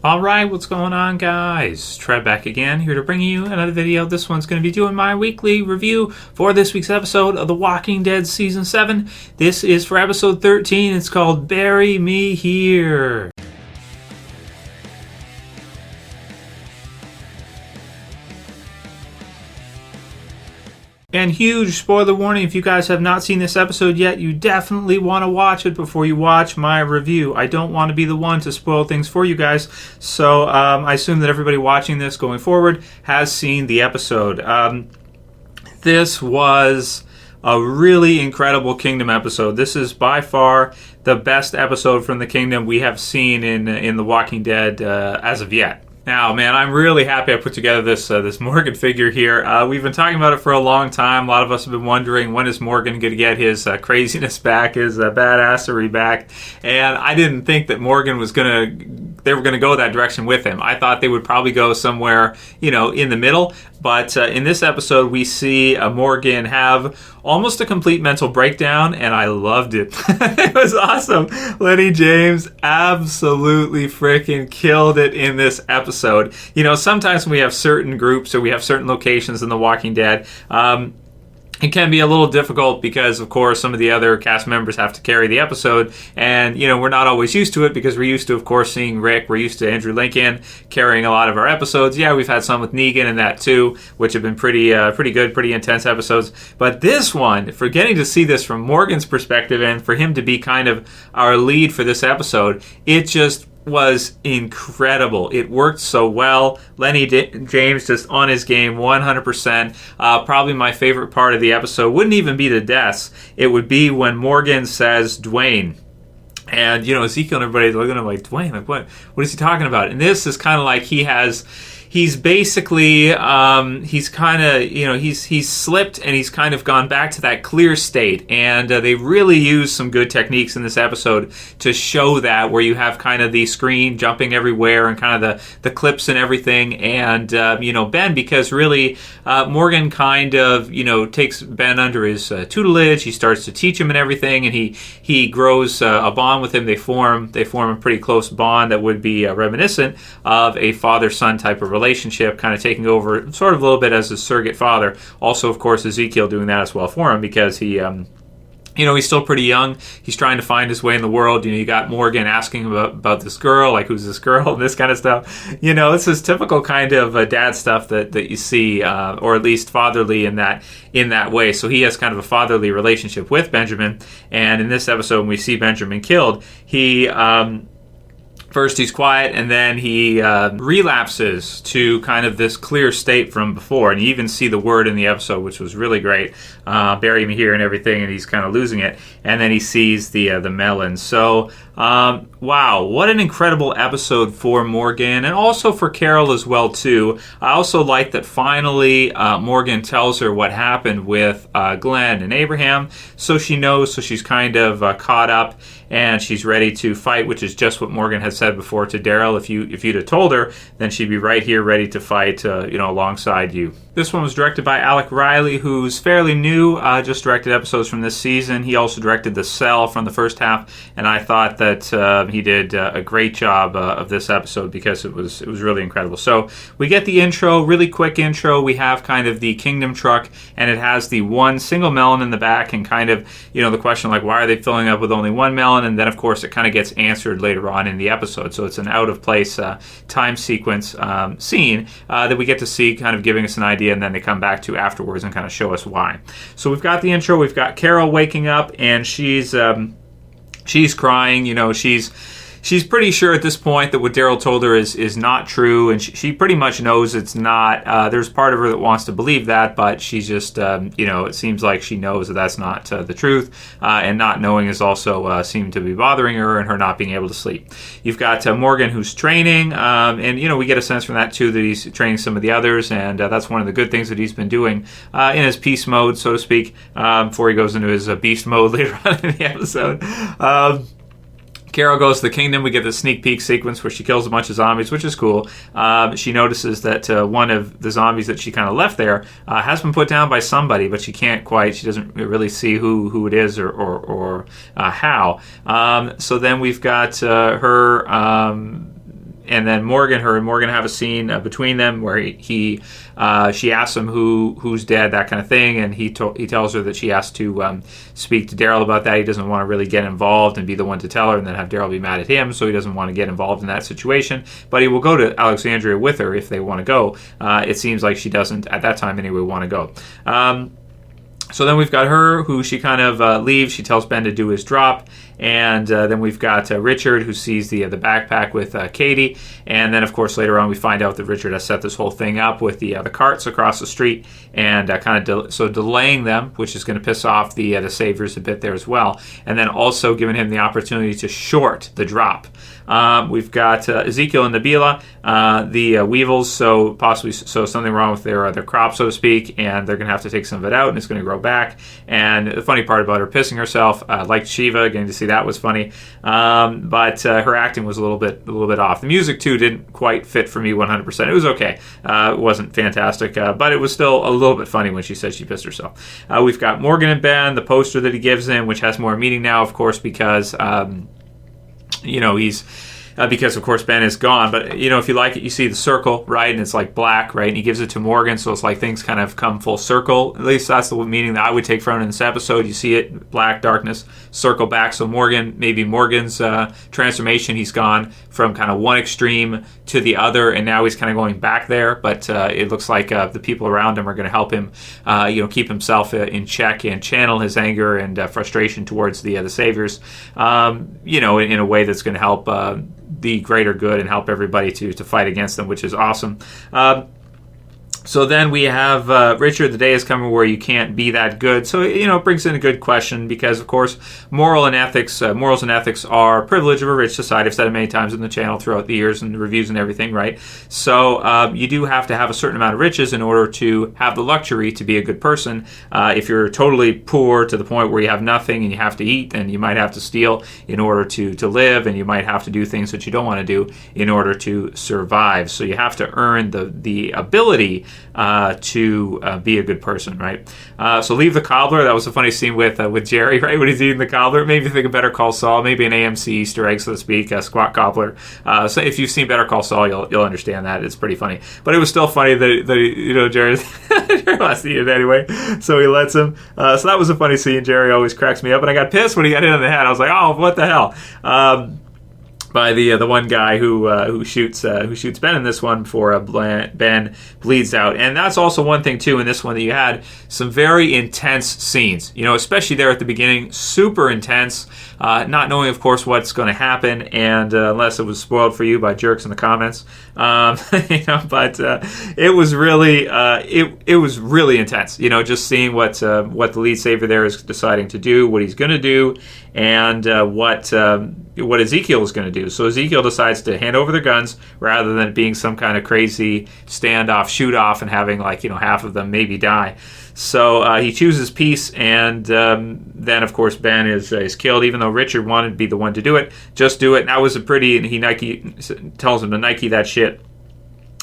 Alright, what's going on, guys? Trev back again, here to bring you another video. This one's going to be doing my weekly review for this week's episode of The Walking Dead Season 7. This is for episode 13. It's called Bury Me Here. And huge spoiler warning, if you guys have not seen this episode yet, you definitely want to watch it before you watch my review. I don't want to be the one to spoil things for you guys, so I assume that everybody watching this going forward has seen the episode. This was a really incredible Kingdom episode. This is by far the best episode from the Kingdom we have seen in The Walking Dead as of yet. Now, man, I'm really happy I put together this Morgan figure here. We've been talking about it for a long time. A lot of us have been wondering, when is Morgan going to get his craziness back, his badassery back? And I didn't think that Morgan was they were going to go that direction with him. I thought they would probably go somewhere, in the middle. But in this episode, we see Morgan have almost a complete mental breakdown, and I loved it. It was awesome. Lenny James absolutely freaking killed it in this episode. Sometimes when we have certain groups or we have certain locations in The Walking Dead, it can be a little difficult because, of course, some of the other cast members have to carry the episode, and, we're not always used to it because we're used to, of course, seeing Rick. We're used to Andrew Lincoln carrying a lot of our episodes. Yeah, we've had some with Negan and that too, which have been pretty good, pretty intense episodes. But this one, for getting to see this from Morgan's perspective and for him to be kind of our lead for this episode, it just was incredible. It worked so well. Lenny James just on his game 100%. Probably my favorite part of the episode wouldn't even be the deaths. It would be when Morgan says Dwayne. And, Ezekiel and everybody's looking at him like, Dwayne, like what is he talking about? And this is kind of like he's basically, he's kind of, he's slipped and he's kind of gone back to that clear state. And they really used some good techniques in this episode to show that, where you have kind of the screen jumping everywhere and kind of the clips and everything. And, Ben, because really Morgan kind of, takes Ben under his tutelage. He starts to teach him and everything, and he grows a bond with him. They form a pretty close bond that would be reminiscent of a father-son type of relationship, kind of taking over sort of a little bit as a surrogate father. Also, of course, Ezekiel doing that as well for him because he he's still pretty young. He's trying to find his way in the world. You got Morgan asking him about this girl, like, who's this girl, and this kind of stuff. This is typical kind of dad stuff that you see, or at least fatherly in that way. So he has kind of a fatherly relationship with Benjamin. And in this episode, when we see Benjamin killed, he first he's quiet, and then he relapses to kind of this clear state from before. And you even see the word in the episode, which was really great, bury me here and everything, and he's kind of losing it. And then he sees the melon. So, wow, what an incredible episode for Morgan, and also for Carol as well, too. I also like that finally Morgan tells her what happened with Glenn and Abraham, so she knows, so she's kind of caught up, and she's ready to fight, which is just what Morgan had said before to Daryl. If you'd have told her, then she'd be right here ready to fight, alongside you. This one was directed by Alec Riley, who's fairly new, just directed episodes from this season. He also directed The Cell from the first half, and I thought that he did a great job of this episode because it was really incredible. So we get the intro, really quick intro. We have kind of the Kingdom truck, and it has the one single melon in the back, and kind of, the question like, why are they filling up with only one melon? And then, of course, it kind of gets answered later on in the episode. So it's an out-of-place time sequence scene that we get to see, kind of giving us an idea, and then they come back to afterwards and kind of show us why. So we've got the intro. We've got Carol waking up, and she's crying. She's pretty sure at this point that what Daryl told her is not true, and she pretty much knows it's not. There's part of her that wants to believe that, but she's just, it seems like she knows that that's not the truth, and not knowing is also seeming to be bothering her, and her not being able to sleep. You've got Morgan, who's training, and we get a sense from that too that he's training some of the others, and that's one of the good things that he's been doing in his peace mode, so to speak, before he goes into his beast mode later on in the episode. Carol goes to the kingdom. We get the sneak peek sequence where she kills a bunch of zombies, which is cool. She notices that one of the zombies that she kind of left there has been put down by somebody, but she doesn't really see who it is or how. So then we've got her and then her and Morgan have a scene between them where she asks him who's dead, that kind of thing, and he tells her that she has to speak to Daryl about that. He doesn't want to really get involved and be the one to tell her, and then have Daryl be mad at him, so he doesn't want to get involved in that situation. But he will go to Alexandria with her if they want to go. It seems like she doesn't, at that time anyway, want to go. So then we've got her, who she kind of leaves. She tells Ben to do his drop. And then we've got Richard, who sees the backpack with Katie. And then, of course, later on we find out that Richard has set this whole thing up with the carts across the street and kind of delaying them, which is going to piss off the Saviors a bit there as well. And then also giving him the opportunity to short the drop. We've got Ezekiel and Nabila, the Weevils, so something wrong with their crop, so to speak, and they're going to have to take some of it out, and it's going to grow back. And the funny part about her pissing herself, like Shiva, getting to see that was funny, but her acting was a little bit off. The music too didn't quite fit for me 100%. It was okay. It wasn't fantastic, but it was still a little bit funny when she said she pissed herself. We've got Morgan and Ben, the poster that he gives him, which has more meaning now, of course, because he's because of course Ben is gone. But if you like it, you see the circle, right, and it's like black, right, and he gives it to Morgan, so it's like things kind of come full circle. At least that's the meaning that I would take from it in this episode. You see it, black, darkness, circle back. So Morgan's transformation, he's gone from kind of one extreme to the other, and now he's kind of going back there. But it looks like the people around him are going to help him, keep himself in check and channel his anger and frustration towards the Saviors, in a way that's going to help the greater good and help everybody to fight against them, which is awesome. So then we have Richard, the day is coming where you can't be that good. So, it brings in a good question because, of course, morals and ethics are privilege of a rich society. I've said it many times in the channel throughout the years and the reviews and everything, right? So you do have to have a certain amount of riches in order to have the luxury to be a good person. If you're totally poor to the point where you have nothing and you have to eat, then you might have to steal in order to live, and you might have to do things that you don't want to do in order to survive. So you have to earn the ability to be a good person, right? So leave the cobbler. That was a funny scene with Jerry, right? When he's eating the cobbler. It made me think of Better Call Saul, maybe an AMC Easter egg, so to speak, a squat cobbler. So if you've seen Better Call Saul, you'll understand that. It's pretty funny. But it was still funny that Jerry wants to eat it anyway, so he lets him. So that was a funny scene. Jerry always cracks me up, and I got pissed when he got hit on the head. I was like, oh, what the hell? By the one guy who shoots Ben in this one before Ben bleeds out. And that's also one thing too in this one, that you had some very intense scenes, especially there at the beginning, super intense, not knowing of course what's going to happen, and unless it was spoiled for you by jerks in the comments, but it was really it was really intense, just seeing what the lead savior there is deciding to do, what he's going to do, and what Ezekiel is going to do. So Ezekiel decides to hand over the guns rather than being some kind of crazy standoff, shoot off, and having half of them maybe die. So he chooses peace, and then of course Ben is killed, even though Richard wanted to be the one to do it. Just do it. And that was Nike tells him to Nike that shit.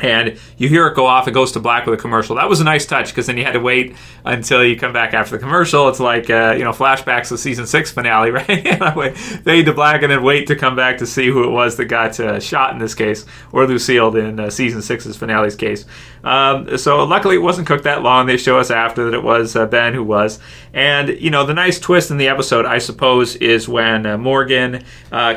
And you hear it go off. It goes to black with a commercial. That was a nice touch, because then you had to wait until you come back after the commercial. It's like flashbacks to season 6 finale, right? Fade to black and then wait to come back to see who it was that got shot in this case, or Lucille in season 6's finale's case. So luckily it wasn't cooked that long. They show us after that it was Ben who was. And the nice twist in the episode, I suppose, is when Morgan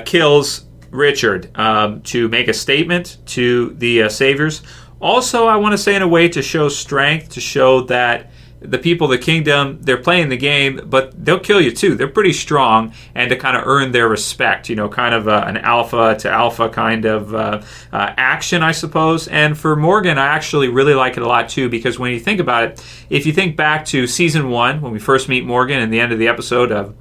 kills Richard to make a statement to the Saviors. Also, I want to say in a way to show strength, to show that the people of the kingdom, they're playing the game, but they'll kill you too. They're pretty strong, and to kind of earn their respect, kind of an alpha to alpha kind of action, I suppose. And for Morgan, I actually really like it a lot too, because when you think about it, if you think back to season 1, when we first meet Morgan and the end of the episode of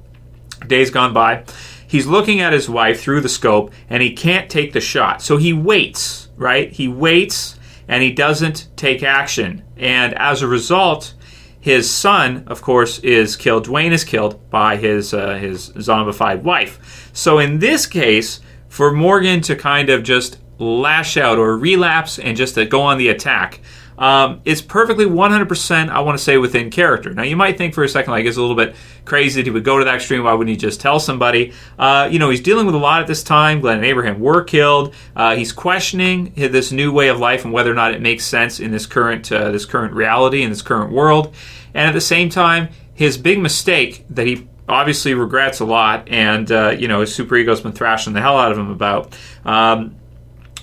Days Gone By, he's looking at his wife through the scope, and he can't take the shot. So he waits, right? He waits, and he doesn't take action. And as a result, his son, of course, is killed. Dwayne is killed by his zombified wife. So in this case, for Morgan to kind of just lash out or relapse and just to go on the attack, It's perfectly 100%, I want to say, within character. Now, you might think for a second, like, it's a little bit crazy that he would go to that extreme. Why wouldn't he just tell somebody? He's dealing with a lot at this time. Glenn and Abraham were killed. He's questioning this new way of life and whether or not it makes sense in this current reality, in this current world. And at the same time, his big mistake that he obviously regrets a lot, and his superego's been thrashing the hell out of him about,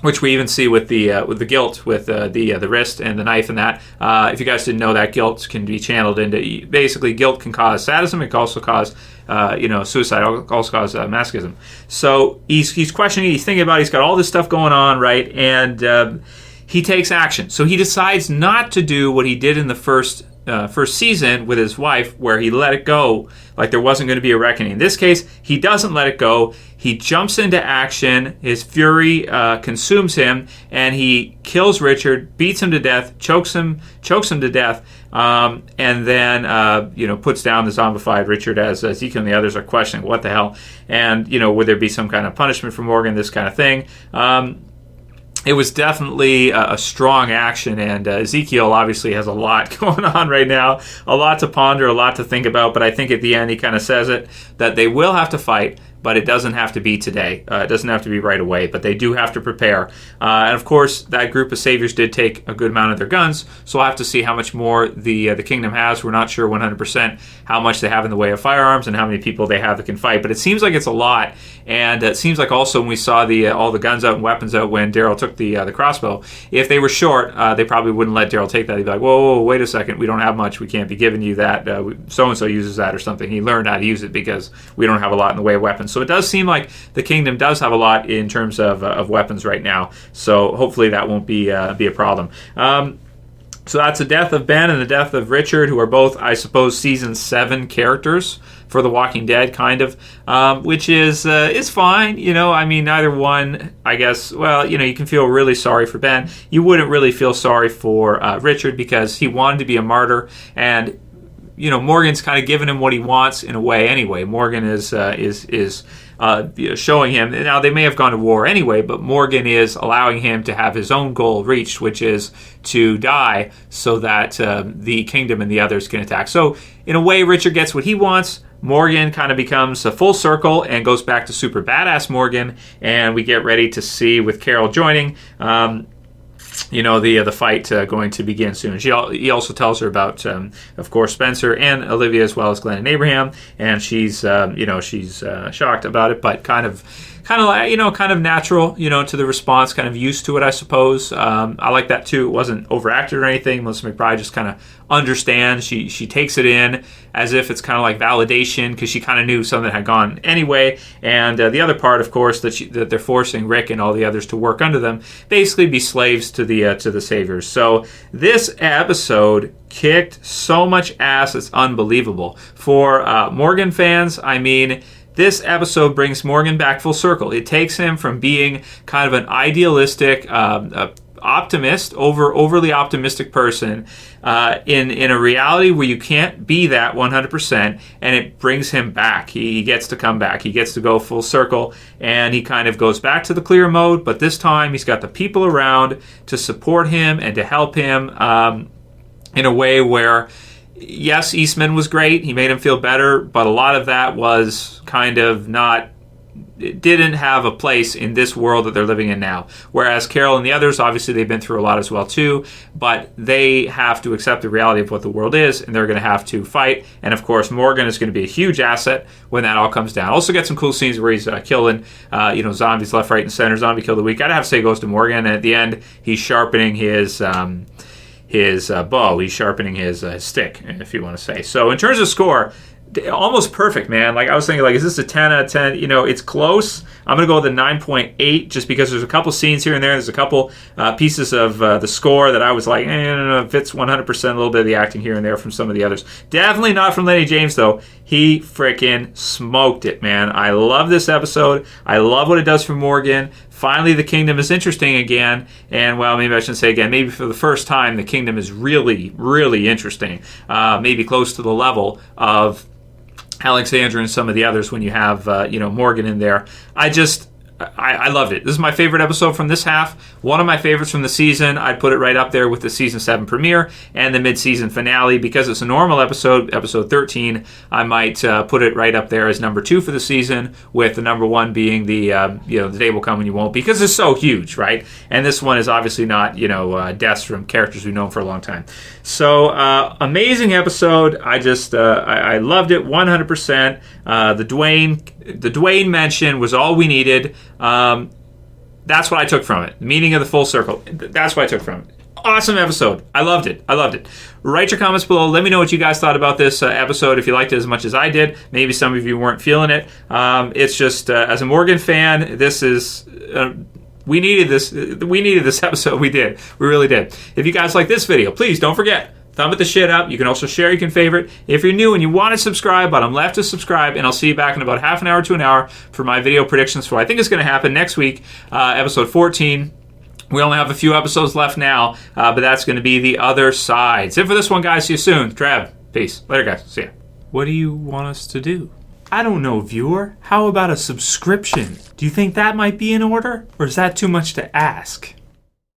which we even see with the guilt, with the wrist and the knife and that. If you guys didn't know, that guilt can be channeled into, basically, guilt can cause sadism. It can also cause suicide. It can also cause masochism. So he's questioning. He's thinking about it. He's got all this stuff going on, right? And he takes action. So he decides not to do what he did in the first season with his wife, where he let it go like there wasn't going to be a reckoning. In this case, he doesn't let it go. He jumps into action. His fury consumes him, and he kills Richard, beats him to death, chokes him to death, and then puts down the zombified Richard as Ezekiel and the others are questioning what the hell, and would there be some kind of punishment for Morgan, this kind of thing. It was definitely a strong action, and Ezekiel obviously has a lot going on right now, a lot to ponder, a lot to think about, but I think at the end he kind of says it, that they will have to fight, but it doesn't have to be today. It doesn't have to be right away, but they do have to prepare. And of course, that group of saviors did take a good amount of their guns, so we'll have to see how much more the kingdom has. We're not sure 100% how much they have in the way of firearms and how many people they have that can fight, but it seems like it's a lot. And it seems like also when we saw all the guns out and weapons out when Daryl took the crossbow, if they were short, they probably wouldn't let Daryl take that. He'd be like, whoa, wait a second, we don't have much. We can't be giving you that. So-and-so uses that or something. He learned how to use it because we don't have a lot in the way of weapons. So it does seem like the kingdom does have a lot in terms of weapons right now. So hopefully that won't be a problem. So that's the death of Ben and the death of Richard, who are both, I suppose, season 7 characters for The Walking Dead, kind of, which is fine. Neither one, I guess. Well, you can feel really sorry for Ben. You wouldn't really feel sorry for Richard because he wanted to be a martyr, and Morgan's kind of giving him what he wants in a way. Anyway, Morgan is showing him. Now they may have gone to war anyway, but Morgan is allowing him to have his own goal reached, which is to die so that the kingdom and the others can attack. So in a way, Richard gets what he wants. Morgan kind of becomes a full circle and goes back to super badass Morgan, and we get ready to see with Carol joining. The fight going to begin soon. He also tells her about, of course, Spencer and Olivia, as well as Glenn and Abraham, and she's shocked about it, but kind of natural, to the response, kind of used to it, I suppose. I like that too. It wasn't overacted or anything. Melissa McBride just kind of understands. She takes it in as if it's kind of like validation, because she kind of knew something had gone anyway. And the other part, of course, that they're forcing Rick and all the others to work under them, basically be slaves to the saviors. So this episode kicked so much ass, it's unbelievable. For Morgan fans, this episode brings Morgan back full circle. It takes him from being kind of an idealistic, optimist, overly optimistic person in a reality where you can't be that 100%, and it brings him back. He gets to come back. He gets to go full circle, and he kind of goes back to the clear mode, but this time he's got the people around to support him and to help him in a way where, yes, Eastman was great. He made him feel better, but a lot of that was kind of not, it didn't have a place in this world that they're living in now. Whereas Carol and the others, obviously they've been through a lot as well too, but they have to accept the reality of what the world is, and they're going to have to fight. And of course, Morgan is going to be a huge asset when that all comes down. Also get some cool scenes where he's killing zombies left, right, and center. Zombie kill of the week. I'd have to say it goes to Morgan. And at the end, he's sharpening his bow. He's sharpening his stick, if you want to say. So in terms of score, almost perfect, man. Like, I was thinking, like, is this a 10 out of 10? It's close. I'm going to go with a 9.8 just because there's a couple scenes here and there. There's a couple pieces of the score that I was like, no, it fits 100%, a little bit of the acting here and there from some of the others. Definitely not from Lenny James, though. He freaking smoked it, man. I love this episode. I love what it does for Morgan. Finally, the kingdom is interesting again. And, well, maybe I shouldn't say again. Maybe for the first time, the kingdom is really, really interesting. Maybe close to the level of Alexandra and some of the others when you have, Morgan in there. I loved it. This is my favorite episode from this half. One of my favorites from the season. I'd put it right up there with the season 7 premiere and the mid-season finale. Because it's a normal episode, episode 13, I might put it right up there as number 2 for the season, with the number 1 being the the day will come when you won't, because it's so huge, right? And this one is obviously not deaths from characters we've known for a long time. So amazing episode. I loved it 100%. The Dwayne mention was all we needed. That's what I took from it. The meaning of the full circle. That's what I took from it. Awesome episode. I loved it. Write your comments below. Let me know what you guys thought about this episode, if you liked it as much as I did. Maybe some of you weren't feeling it. It's just, as a Morgan fan, this is... we needed this. We needed this episode. We did. We really did. If you guys like this video, please don't forget, thumb it the shit up. You can also share. You can favorite. If you're new and you want to subscribe, bottom left is subscribe, and I'll see you back in about half an hour to an hour for my video predictions for what I think is going to happen next week, episode 14. We only have a few episodes left now, but that's going to be the other side. That's it for this one, guys. See you soon. Trev. Peace. Later, guys. See ya. What do you want us to do? I don't know, viewer. How about a subscription? Do you think that might be in order? Or is that too much to ask?